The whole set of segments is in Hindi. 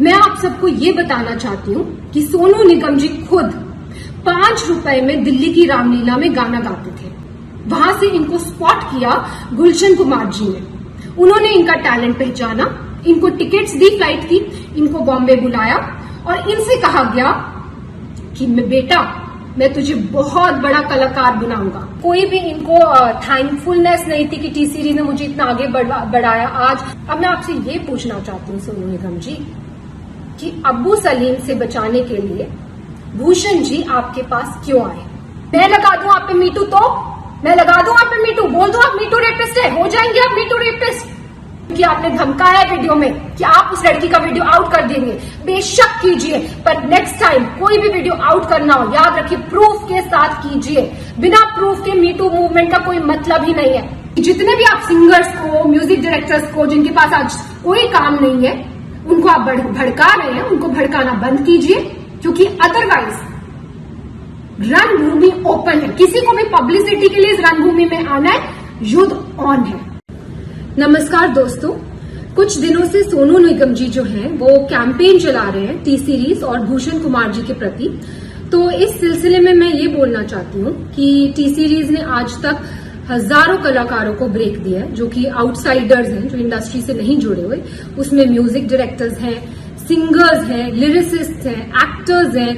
मैं आप सबको ये बताना चाहती हूँ कि सोनू निगम जी खुद 5 रुपए में दिल्ली की रामलीला में गाना गाते थे। वहां से इनको स्पॉट किया गुलशन कुमार जी ने। उन्होंने इनका टैलेंट पहचाना, इनको टिकट्स दी फ्लाइट की, इनको बॉम्बे बुलाया और इनसे कहा गया कि बेटा मैं तुझे बहुत बड़ा कलाकार बनाऊंगा। कोई भी इनको थैंकफुलनेस नहीं थी कि टी सीरीज ने मुझे इतना आगे बढ़ाया आज। अब मैं आपसे ये पूछना चाहती हूँ सोनू निगम जी कि अब्बू सलीम से बचाने के लिए भूषण जी आपके पास क्यों आए? मैं लगा दूं आप पे मीटू, तो मैं लगा दूं आप पे मीटू, बोल दो आप मीटू रेपिस्ट है, हो जाएंगे आप मीटू रेपिस्ट। कि आपने धमकाया वीडियो में कि आप उस लड़की का वीडियो आउट कर देंगे, बेशक कीजिए, पर नेक्स्ट टाइम कोई भी वीडियो आउट करना हो याद रखिए प्रूफ के साथ कीजिए। बिना प्रूफ के मीटू मूवमेंट का कोई मतलब ही नहीं है। जितने भी आप सिंगर्स को, म्यूजिक डायरेक्टर्स को, जिनके पास आज कोई काम नहीं है, उनको आप भड़का रहे हैं, उनको भड़काना बंद कीजिए, क्योंकि अदरवाइज रणभूमि ओपन है। किसी को भी पब्लिसिटी के लिए इस रणभूमि में आना है, युद्ध ऑन है। नमस्कार दोस्तों, कुछ दिनों से सोनू निगम जी जो हैं वो कैंपेन चला रहे हैं टी सीरीज और भूषण कुमार जी के प्रति। तो इस सिलसिले में मैं ये बोलना चाहती हूँ कि टी सीरीज ने आज तक हजारों कलाकारों को ब्रेक दिया है, जो कि आउटसाइडर्स हैं, जो इंडस्ट्री से नहीं जुड़े हुए। उसमें म्यूजिक डायरेक्टर्स हैं, सिंगर्स हैं, लिरिसिस्ट हैं, एक्टर्स हैं,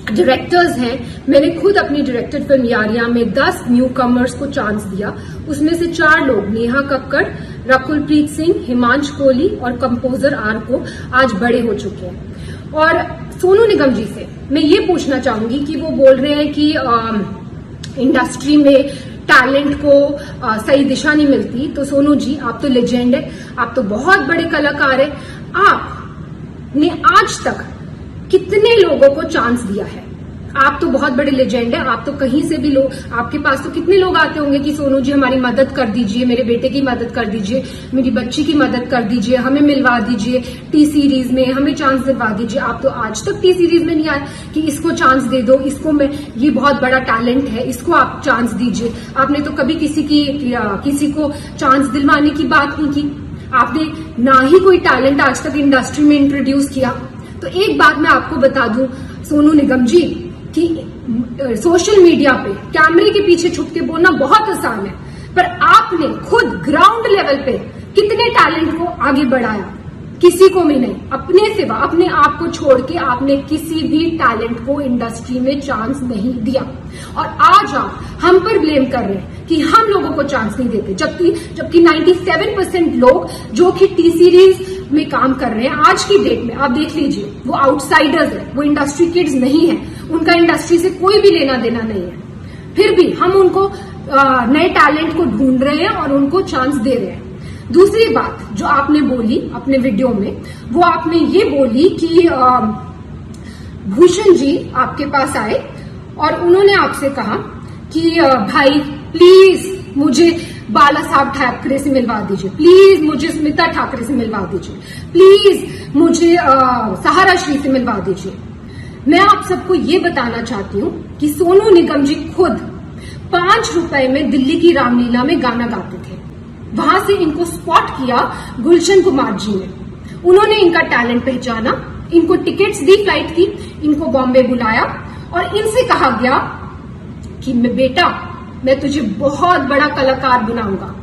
डायरेक्टर्स हैं। मैंने खुद अपनी डायरेक्टेड फिल्म यारियां में 10 न्यू कमर्स को चांस दिया। उसमें से 4 लोग, नेहा कक्कड़, रकुलप्रीत सिंह, हिमांश कोहली और कंपोजर आर को आज बड़े हो चुके हैं। और सोनू निगम जी से मैं ये पूछना चाहूंगी कि वो बोल रहे हैं कि इंडस्ट्री में टैलेंट को सही दिशा नहीं मिलती। तो सोनू जी आप तो लेजेंड है, आप तो बहुत बड़े कलाकार है। आपने आज तक कितने लोगों को चांस दिया है? आप तो बहुत बड़े लेजेंड है, आप तो कहीं से भी लोग, आपके पास तो कितने लोग आते होंगे कि सोनू जी हमारी मदद कर दीजिए, मेरे बेटे की मदद कर दीजिए, मेरी बच्ची की मदद कर दीजिए, हमें मिलवा दीजिए टी सीरीज में, हमें चांस दिलवा दीजिए। आप तो आज तक टी सीरीज में नहीं आए कि इसको चांस दे दो, इसको मैं, ये बहुत बड़ा टैलेंट है, इसको आप चांस दीजिए। आपने तो कभी किसी को चांस दिलवाने की बात नहीं की। आपने ना ही कोई टैलेंट आज तक इंडस्ट्री में इंट्रोड्यूस किया। तो एक बात मैं आपको बता दूं सोनू निगम जी कि सोशल मीडिया पे कैमरे के पीछे छुप के बोलना बहुत आसान है, पर आपने खुद ग्राउंड लेवल पे कितने टैलेंट को आगे बढ़ाया? किसी को भी नहीं। अपने सिवा, अपने आप को छोड़ के आपने किसी भी टैलेंट को इंडस्ट्री में चांस नहीं दिया। और आज आप हम पर ब्लेम कर रहे हैं कि हम लोगों को चांस नहीं देते, जबकि 97% लोग जो कि टी सीरीज में काम कर रहे हैं आज की डेट में, आप देख लीजिए, वो आउटसाइडर्स है, वो इंडस्ट्री किड्स नहीं है, उनका इंडस्ट्री से कोई भी लेना देना नहीं है। फिर भी हम उनको नए टैलेंट को ढूंढ रहे हैं और उनको चांस दे रहे हैं। दूसरी बात जो आपने बोली अपने वीडियो में, वो आपने ये बोली कि भूषण जी आपके पास आए और उन्होंने आपसे कहा कि भाई प्लीज मुझे बाला साहब ठाकरे से मिलवा दीजिए, प्लीज मुझे स्मिता ठाकरे से मिलवा दीजिए, प्लीज मुझे सहारा श्री से मिलवा दीजिए। मैं आप सबको ये बताना चाहती हूँ कि सोनू निगम जी खुद 5 रुपए में दिल्ली की रामलीला में गाना गाते थे। वहां से इनको स्पॉट किया गुलशन कुमार जी ने। उन्होंने इनका टैलेंट पहचाना, इनको टिकट्स दी फ्लाइट की, इनको बॉम्बे बुलाया और इनसे कहा गया कि बेटा मैं तुझे बहुत बड़ा कलाकार बनाऊंगा।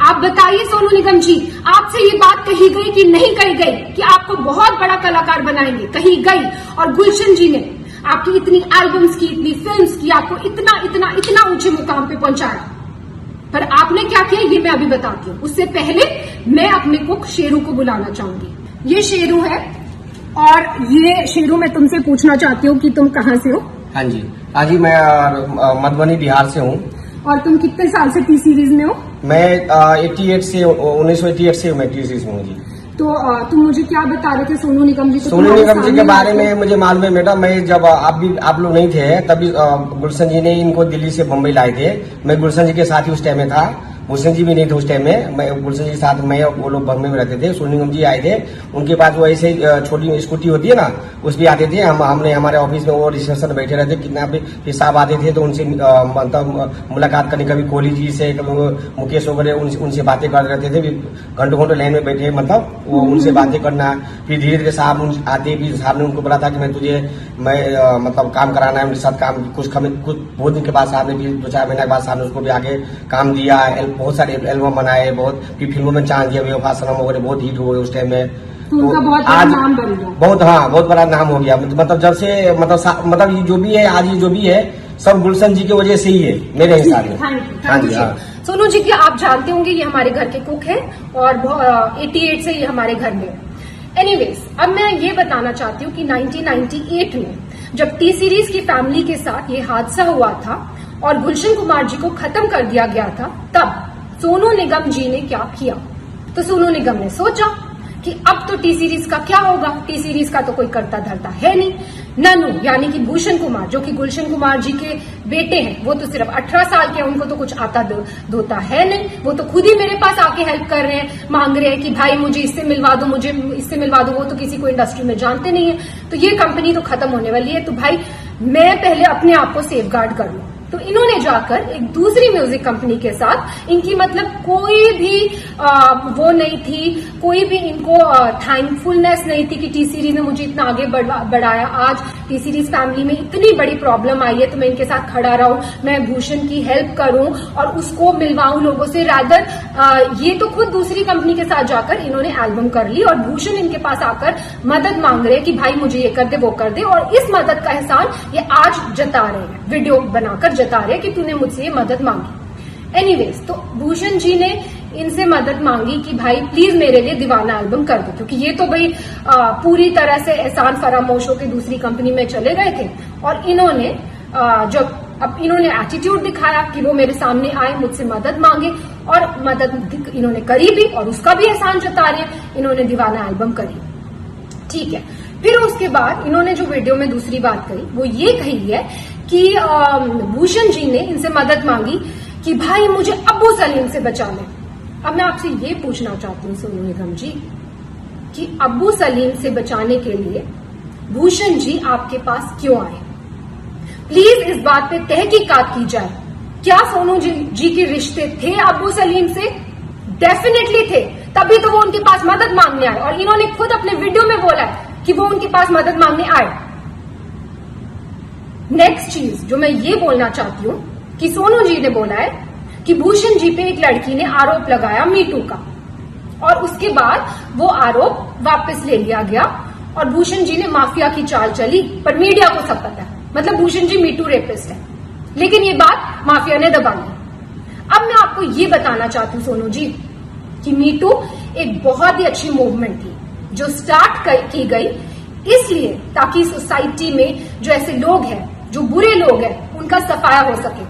आप बताइए सोनू निगम जी, आपसे ये बात कही गई कि नहीं कही गई कि आपको बहुत बड़ा कलाकार बनाएंगे? कही गई। और गुलशन जी ने आपकी इतनी एल्बम्स की, इतनी फिल्म्स की, आपको इतना इतना इतना ऊंचे मुकाम पे पहुंचाया। पर आपने क्या किया ये मैं अभी बताती हूँ। उससे पहले मैं अपने कुक शेरू को बुलाना चाहूंगी। ये शेरू है और ये शेरू मैं तुमसे पूछना चाहती हूँ कि तुम कहाँ से हो? हाँ जी, मैं मधुबनी बिहार से हूँ। और तुम कितने साल से टी सीरीज में हो? मैं 1988 से मैं टी सीरीज में हूँ जी। तो तुम मुझे क्या बता रहे थे सोनू निगम जी? सोनू निगम जी के बारे में मुझे मालूम है बेटा। मैं जब आप लोग नहीं थे तभी गुलशन जी ने इनको दिल्ली से बम्बई लाए थे। मैं गुलशन जी के साथ ही उस टाइम में था भूषण जी भी नहीं थे उस टाइम में। मैं भूषण जी के साथ मैं और वो लोग बम्बई में रहते थे। सोनू निगम जी आए थे, उनके पास वो ऐसे छोटी स्कूटी होती है ना, उस भी आते थे। हमने हमारे ऑफिस में वो रिसेप्शन में बैठे रहते, कितना भी साहब आते थे तो उनसे मतलब मुलाकात करने, कभी कोहली जी से, कभी मुकेश वगैरह उनसे बातें करते रहते थे। घंटों घंटों लाइन में बैठे, मतलब वो उनसे बातें करना। फिर धीरे धीरे साहब आते, फिर साहब ने उनको बोला था कि मैं मतलब काम कराना है उनके साथ काम। कुछ बहुत दिन के बाद साहब ने, फिर 2-4 महीने के बाद साहब ने उसको भी आगे काम दिया। बहुत सारे एल्बम बनाए, बहुत फिर फिल्मों में चांस दिया। बेवफा सनम वगैरह बहुत हिट हुए उस टाइम में। तो उनका बहुत बड़ा नाम बन गया। बहुत बड़ा नाम हो गया। मतलब जब से मतलब ये जो भी है आज, ये जो भी है सब गुलशन जी की वजह से ही है मेरे हिसाब में। हाँ जी। सोनू जी की आप जानते होंगे, ये हमारे घर के कुक हैं और 88 से ये हमारे घर में। एनीवेज, अब मैं ये बताना चाहती हूँ कि 1998 में जब टी सीरीज की फैमिली के साथ ये हादसा हुआ था और गुलशन कुमार जी को खत्म कर दिया गया था, तब सोनू निगम जी ने क्या किया? तो सोनू निगम ने सोचा कि अब तो टी सीरीज का क्या होगा, टी सीरीज का तो कोई करता धरता है नहीं। ननू यानी कि भूषण कुमार, जो कि गुलशन कुमार जी के बेटे हैं, वो तो सिर्फ 18 साल के हैं, उनको तो कुछ आता धोता है नहीं। वो तो खुद ही मेरे पास आके हेल्प कर रहे हैं, मांग रहे हैं कि भाई मुझे इससे मिलवा दो, मुझे इससे मिलवा दो। वो तो किसी को इंडस्ट्री में जानते नहीं है। तो ये कंपनी तो खत्म होने वाली है, तो भाई मैं पहले अपने आप को सेफ गार्ड कर लूं। तो इन्होंने जाकर एक दूसरी म्यूजिक कंपनी के साथ, इनकी मतलब कोई भी वो नहीं थी, कोई भी इनको थैंकफुलनेस नहीं थी कि टी सीरीज ने मुझे इतना आगे बढ़ाया। आज टी सीरीज फैमिली में इतनी बड़ी प्रॉब्लम आई है तो मैं इनके साथ खड़ा रहूं, मैं भूषण की हेल्प करूं और उसको मिलवाऊं लोगों से। रादर ये तो खुद दूसरी कंपनी के साथ जाकर इन्होंने एल्बम कर ली और भूषण इनके पास आकर मदद मांग रहे हैं कि भाई मुझे ये कर दे, वो कर दे। और इस मदद का एहसान ये आज जता रहे हैं, वीडियो बनाकर जता रहे कि तूने मुझसे ये मदद मांगी। एनीवेज, तो भूषण जी ने इनसे मदद मांगी कि भाई प्लीज मेरे लिए दीवाना एल्बम कर दो, क्योंकि ये तो भाई पूरी तरह से एहसान फरामोश होकर दूसरी कंपनी में चले गए थे। और इन्होंने जब अब इन्होंने एटीट्यूड दिखाया कि वो मेरे सामने आए, मुझसे मदद मांगे, और मदद इन्होंने करी भी और उसका भी एहसान जता रहे हैं। इन्होंने दीवाना एल्बम करी, ठीक है। फिर उसके बाद इन्होंने जो वीडियो में दूसरी बात कही वो ये कही है कि भूषण जी ने इनसे मदद मांगी कि भाई मुझे अब्बू सलीम से बचा ले। अब मैं आपसे ये पूछना चाहती हूँ सोनू निगम जी कि अब्बू सलीम से बचाने के लिए भूषण जी आपके पास क्यों आए? प्लीज इस बात पे तहकीकात की जाए। क्या सोनू जी के रिश्ते थे अब्बू सलीम से? डेफिनेटली थे, तभी तो वो उनके पास मदद मांगने आए और इन्होंने खुद अपने वीडियो में बोला है कि वो उनके पास मदद मांगने आए। नेक्स्ट चीज जो मैं ये बोलना चाहती हूँ कि सोनू जी ने बोला है कि भूषण जी पे एक लड़की ने आरोप लगाया मीटू का, और उसके बाद वो आरोप वापस ले लिया गया और भूषण जी ने माफिया की चाल चली। पर मीडिया को सब पता है, मतलब भूषण जी मीटू रेपिस्ट है, लेकिन ये बात माफिया ने दबा ली। अब मैं आपको ये बताना चाहती हूँ सोनू जी कि मीटू एक बहुत ही अच्छी मूवमेंट थी जो स्टार्ट की गई इसलिए ताकि सोसाइटी में जो ऐसे लोग हैं, जो बुरे लोग हैं, उनका सफाया हो सके।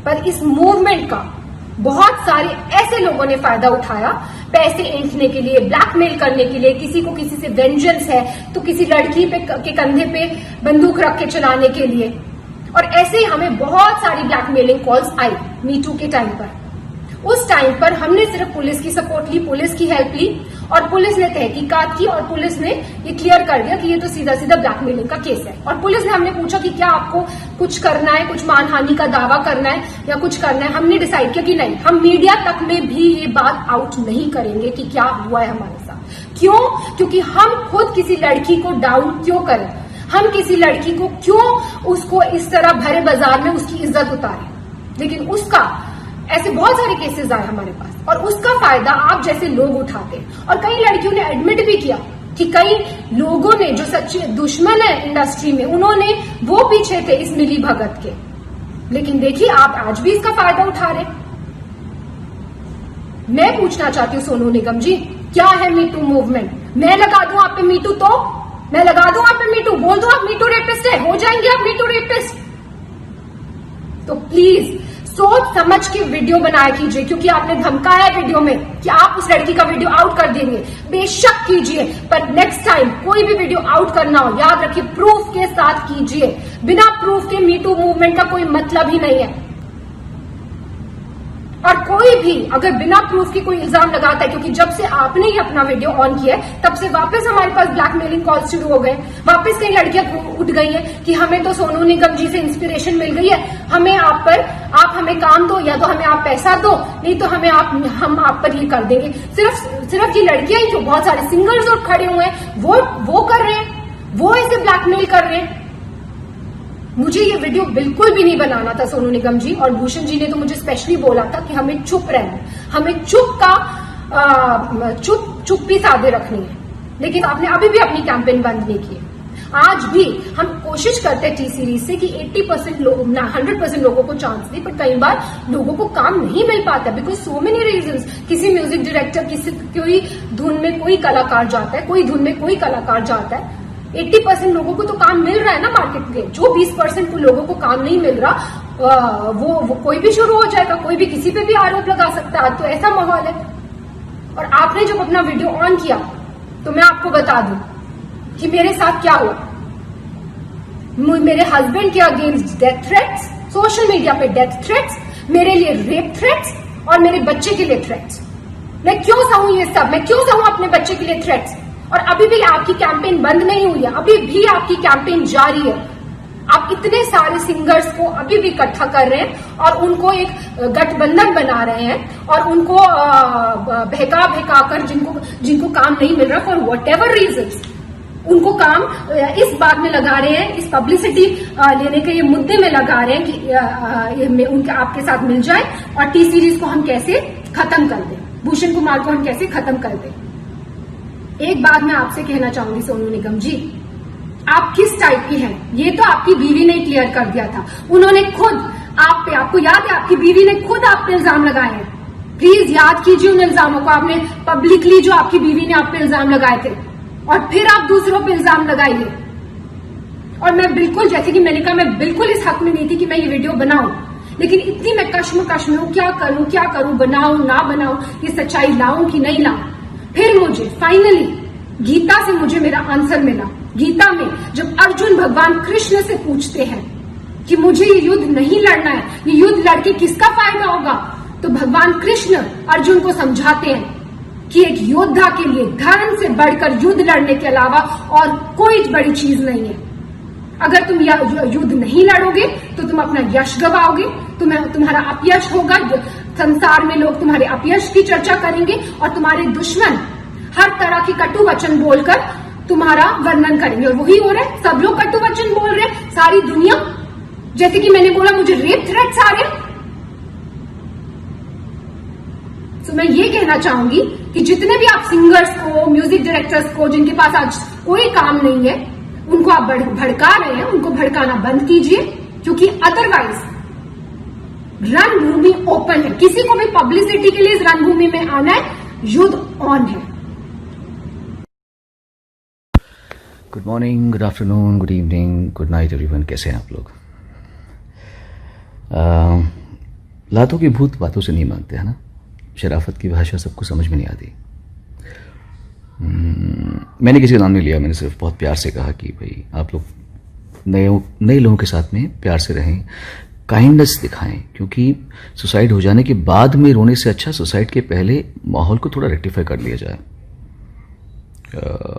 पर इस मूवमेंट का बहुत सारे ऐसे लोगों ने फायदा उठाया, पैसे ऐंठने के लिए, ब्लैकमेल करने के लिए, किसी को किसी से वेंजेंस है तो किसी लड़की के कंधे पे बंदूक रख के चलाने के लिए। और ऐसे ही हमें बहुत सारी ब्लैकमेलिंग कॉल्स आई मीटू के टाइम पर। उस टाइम पर हमने सिर्फ पुलिस की सपोर्ट ली, पुलिस की हेल्प ली और पुलिस ने तहकीकात की और पुलिस ने ये क्लियर कर दिया कि ये तो सीधा सीधा ब्लैकमेलिंग का केस है। और पुलिस ने, हमने पूछा कि क्या आपको कुछ करना है, कुछ मानहानि का दावा करना है या कुछ करना है। हमने डिसाइड किया कि नहीं, हम मीडिया तक में भी ये बात आउट नहीं करेंगे कि क्या हुआ है हमारे साथ। क्यों? क्योंकि हम खुद किसी लड़की को डाउन क्यों करें, हम किसी लड़की को क्यों उसको इस तरह भरे बाजार में उसकी इज्जत उतारें। लेकिन उसका ऐसे बहुत सारे केसेस आए हमारे पास और उसका फायदा आप जैसे लोग उठाते। और कई लड़कियों ने एडमिट भी किया कि कई लोगों ने, जो सच्चे दुश्मन है इंडस्ट्री में, उन्होंने वो पीछे थे इस मिली भगत के। लेकिन देखिए आप आज भी इसका फायदा उठा रहे। मैं पूछना चाहती हूँ सोनू निगम जी, क्या है मीटू मूवमेंट? मैं लगा दूं आप पे मीटू, तो मैं लगा दूं आप पे मीटू, बोल दो आप मीटू रेपिस्ट है, हो जाएंगे आप मीटू रेपिस्ट। तो प्लीज सोच समझ के वीडियो बनाया कीजिए, क्योंकि आपने धमकाया वीडियो में कि आप उस लड़की का वीडियो आउट कर देंगे। बेशक कीजिए, पर नेक्स्ट टाइम कोई भी वीडियो आउट करना हो, याद रखिए प्रूफ के साथ कीजिए। बिना प्रूफ के मीटू मूवमेंट का कोई मतलब ही नहीं है। और कोई भी अगर बिना प्रूफ के कोई इल्जाम लगाता है, क्योंकि जब से आपने ही अपना वीडियो ऑन किया है तब से वापस हमारे पास ब्लैकमेलिंग कॉल शुरू हो गए, वापस कई लड़कियां उठ गई हैं कि हमें तो सोनू निगम जी से इंस्पिरेशन मिल गई है, हमें आप हमें काम दो, या तो हमें आप पैसा दो, नहीं तो हम आप पर ये कर देंगे। सिर्फ ये लड़कियां ही, जो बहुत सारे सिंगर्स और खड़े हुए हैं वो कर रहे हैं, वो ऐसे ब्लैकमेल कर रहे हैं। मुझे ये वीडियो बिल्कुल भी नहीं बनाना था सोनू निगम जी, और भूषण जी ने तो मुझे स्पेशली बोला था कि हमें चुप रहना, हमें चुप्पी साधे रखनी है, लेकिन आपने अभी भी अपनी कैंपेन बंद नहीं की। आज भी हम कोशिश करते हैं टी सीरीज से कि 80% लोग, 100% लोगों को चांस दे, पर कई बार लोगों को काम नहीं मिल पाता बिकॉज सो मेनी रीजंस। किसी म्यूजिक डायरेक्टर, कोई धुन में कोई कलाकार जाता है, कोई धुन में कोई कलाकार जाता है। 80% लोगों को तो काम मिल रहा है ना मार्केट में, जो 20% को लोगों को काम नहीं मिल रहा वो कोई भी शुरू हो जाएगा, कोई भी किसी पे भी आरोप लगा सकता है। तो ऐसा माहौल है। और आपने जब अपना वीडियो ऑन किया तो मैं आपको बता दूं कि मेरे साथ क्या हुआ। मेरे हस्बैंड के against death threats, social media पे डेथ थ्रेट्स, मेरे लिए रेप थ्रेट्स और मेरे बच्चे के लिए थ्रेट्स। मैं क्यों सहूं ये सब, मैं क्यों सहूं अपने बच्चे के लिए थ्रेट्स? और अभी भी आपकी कैंपेन बंद नहीं हुई है, अभी भी आपकी कैंपेन जारी है। आप इतने सारे सिंगर्स को अभी भी इकट्ठा कर रहे हैं और उनको एक गठबंधन बना रहे हैं और उनको बहका कर जिनको काम नहीं मिल रहा फॉर वट एवर रीजन, उनको काम इस बात में लगा रहे हैं, इस पब्लिसिटी लेने के ये मुद्दे में लगा रहे हैं कि उनके आपके साथ मिल जाए और टी सीरीज को हम कैसे खत्म कर दें, भूषण कुमार को हम कैसे खत्म कर दें। एक बात मैं आपसे कहना चाहूंगी सोनू निगम जी, आप किस टाइप की हैं ये तो आपकी बीवी ने क्लियर कर दिया था। उन्होंने खुद आप पे, आपको याद है, आपकी बीवी ने खुद आप पे इल्जाम लगाए हैं। प्लीज याद कीजिए उन इल्जामों को, आपने पब्लिकली जो आपकी बीवी ने आप पे इल्जाम लगाए थे और फिर आप दूसरों पे इल्जाम लगाइए। और मैं बिल्कुल, जैसे कि मैंने कहा, मैं बिल्कुल इस हक में नहीं थी कि मैं ये वीडियो बनाऊं, लेकिन इतनी मैं कश्मकश में हूं, क्या करूं, बनाऊं ना बनाऊं, ये सच्चाई लाऊं कि नहीं लाऊं। फिर मुझे फाइनली गीता से मुझे मेरा आंसर मिला। गीता में जब अर्जुन भगवान कृष्ण से पूछते हैं कि मुझे ये युद्ध नहीं लड़ना है, ये युद्ध लड़के किसका फायदा होगा, तो भगवान कृष्ण अर्जुन को समझाते हैं कि एक योद्धा के लिए धर्म से बढ़कर युद्ध लड़ने के अलावा और कोई बड़ी चीज नहीं है। अगर तुम युद्ध नहीं लड़ोगे तो तुम अपना यश गवाओगे, तुम्हारा अपयश होगा, संसार में लोग तुम्हारे अपयश की चर्चा करेंगे और तुम्हारे दुश्मन हर तरह की कटु वचन बोलकर तुम्हारा वर्णन करेंगे। और वही हो रहा है, सब लोग कटु वचन बोल रहे हैं, सारी दुनिया। जैसे कि मैंने बोला, मुझे रेप थ्रेट्स आ रहे हैं। तो मैं ये कहना चाहूंगी कि जितने भी आप सिंगर्स को, म्यूजिक डायरेक्टर्स को, जिनके पास आज कोई काम नहीं है, उनको आप भड़का रहे हैं, उनको भड़काना बंद कीजिए, क्योंकि अदरवाइज रणभूमि ओपन है। किसी को भी पब्लिसिटी के लिए इस रणभूमि में आना है, युद्ध ऑन है। Good morning, good afternoon, good evening, good night everyone. कैसे हैं आप लोग? लातों की भूत बातों से नहीं मानते, है ना। शराफत की भाषा सबको समझ में नहीं आती। मैंने किसी का नाम नहीं लिया, मैंने सिर्फ बहुत प्यार से कहा कि भाई आप लोग नए लोगों के साथ में प्यार से रहें, काइंडनेस दिखाएं, क्योंकि सुसाइड हो जाने के बाद में रोने से अच्छा सुसाइड के पहले माहौल को थोड़ा रेक्टिफाई कर लिया जाए।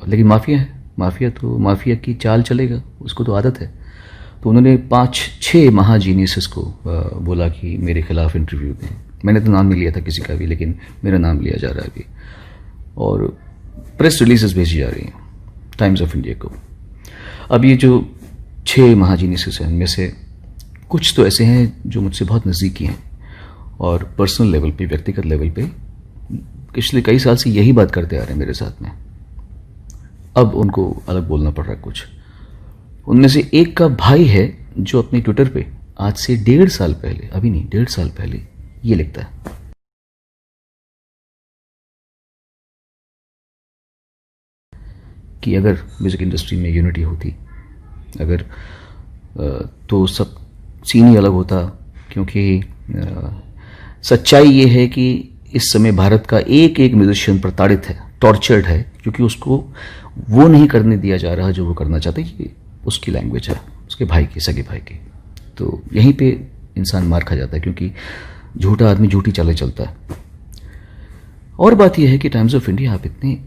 लेकिन माफिया है, माफिया की चाल चलेगा, उसको तो आदत है। तो उन्होंने 5-6 महाजीनियसेस को बोला कि मेरे खिलाफ इंटरव्यू दें। मैंने तो नाम नहीं लिया था किसी का भी, लेकिन मेरा नाम लिया जा रहा है अभी, और प्रेस रिलीजेस भेजी जा रही हैं टाइम्स ऑफ इंडिया को। अब ये जो 6 महाजीनियसेस हैं, इनमें से कुछ तो ऐसे हैं जो मुझसे बहुत नज़दीकी हैं और पर्सनल लेवल पे, व्यक्तिगत लेवल पे पिछले कई साल से यही बात करते आ रहे हैं मेरे साथ में। अब उनको अलग बोलना पड़ रहा है कुछ। उनमें से एक का भाई है जो अपने ट्विटर पे आज से 1.5 साल पहले, अभी नहीं 1.5 साल पहले, ये लिखता है कि अगर म्यूजिक इंडस्ट्री में यूनिटी होती, अगर तो सब सीन ही अलग होता। क्योंकि सच्चाई ये है कि इस समय भारत का एक एक म्यूजिशियन प्रताड़ित है, टॉर्चर्ड है, क्योंकि उसको वो नहीं करने दिया जा रहा जो वो करना चाहता है। कि उसकी लैंग्वेज है, उसके भाई की, सगे भाई की। तो यहीं पे इंसान मार खा जाता है, क्योंकि झूठा आदमी झूठी चालें चलता है। और बात यह है कि टाइम्स ऑफ इंडिया आप इतने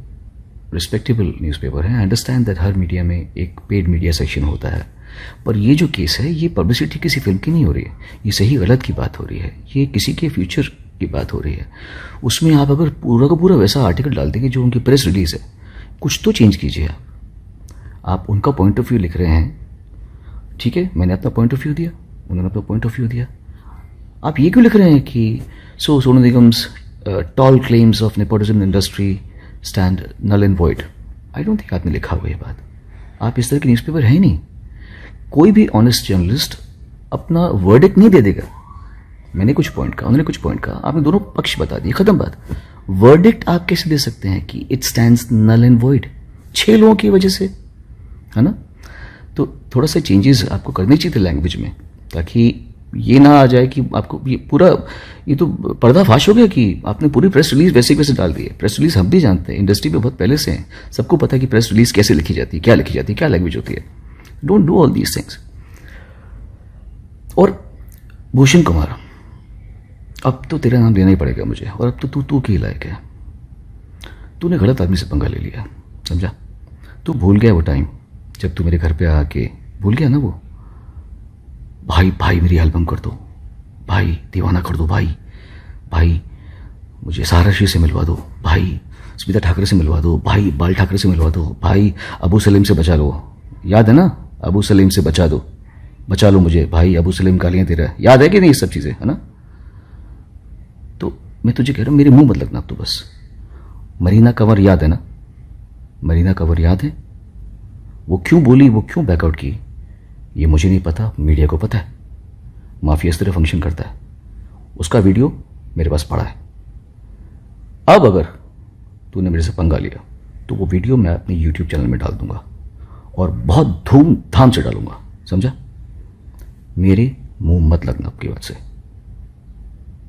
रिस्पेक्टेबल न्यूज़पेपर है, I understand that her media में एक पेड मीडिया सेक्शन होता है, पर ये जो केस है ये पब्लिसिटी किसी फिल्म की नहीं हो रही है, ये सही गलत की बात हो रही है, ये किसी के फ्यूचर की बात हो रही है। उसमें आप अगर पूरा का पूरा वैसा आर्टिकल डाल देंगे जो उनकी प्रेस रिलीज है, कुछ तो चेंज कीजिए। आप उनका पॉइंट ऑफ व्यू लिख रहे हैं, ठीक है, मैंने अपना पॉइंट ऑफ व्यू दिया, उन्होंने अपना पॉइंट ऑफ व्यू दिया। आप ये क्यों लिख रहे हैं कि Sonu Nigam's tall claims of nepotism industry stand null and void? I don't think आपने लिखा हुआ ये बात। आप इस तरह के न्यूज़पेपर है ही नहीं। कोई भी ऑनेस्ट जर्नलिस्ट अपना वर्डिक्ट नहीं दे देगा। मैंने कुछ पॉइंट कहा, उन्होंने कुछ पॉइंट कहा, आपने दोनों पक्ष बता दिए, खत्म बात। वर्डिक्ट आप कैसे दे सकते हैं कि it stands null and void 6 लोगों की वजह से, है ना? तो थोड़ा सा चेंजेस आपको करनी चाहिए थे लैंग्वेज में, ताकि ये ना आ जाए कि आपको ये तो पर्दाफाश हो गया कि आपने पूरी प्रेस रिलीज वैसे वैसे डाल दी है। प्रेस रिलीज हम भी जानते हैं, इंडस्ट्री में बहुत पहले से हैं, सबको पता है कि प्रेस रिलीज कैसे लिखी जाती है, क्या लिखी जाती है, क्या लैंग्वेज होती है। Don't do all these things. और भूषण कुमार, अब तो तेरा नाम लेना ही पड़ेगा मुझे, और अब तो तू की लायक है। तूने गलत आदमी से पंगा ले लिया, समझा? तू भूल गया वो टाइम जब तू मेरे घर पे आके, भूल गया ना वो, भाई मेरी एल्बम कर दो, भाई दीवाना कर दो, भाई मुझे साराशी से मिलवा दो, भाई स्मिता ठाकरे से मिलवा दो, भाई बाल ठाकरे से मिलवा दो, भाई अबू सलीम से बचा लो। याद है ना? अबू सलीम से बचा लो मुझे, भाई अबू सलीम गालियां दे रहा है। याद है कि नहीं ये सब चीज़ें, है ना? तो मैं तुझे कह रहा हूँ, मेरे मुंह मत लगना अब तो बस। मरीना कंवर याद है ना? मरीना कंवर याद है? वो क्यों बोली, वो क्यों बैकआउट की, ये मुझे नहीं पता, मीडिया को पता है। माफिया इस तरह फंक्शन करता है। उसका वीडियो मेरे पास पड़ा है। अब अगर तूने मेरे से पंगा लिया तो वो वीडियो मैं अपने YouTube चैनल में डाल दूंगा, और बहुत धूमधाम से डालूंगा, समझा? मेरे मुंह मत लगना आपकी बात से।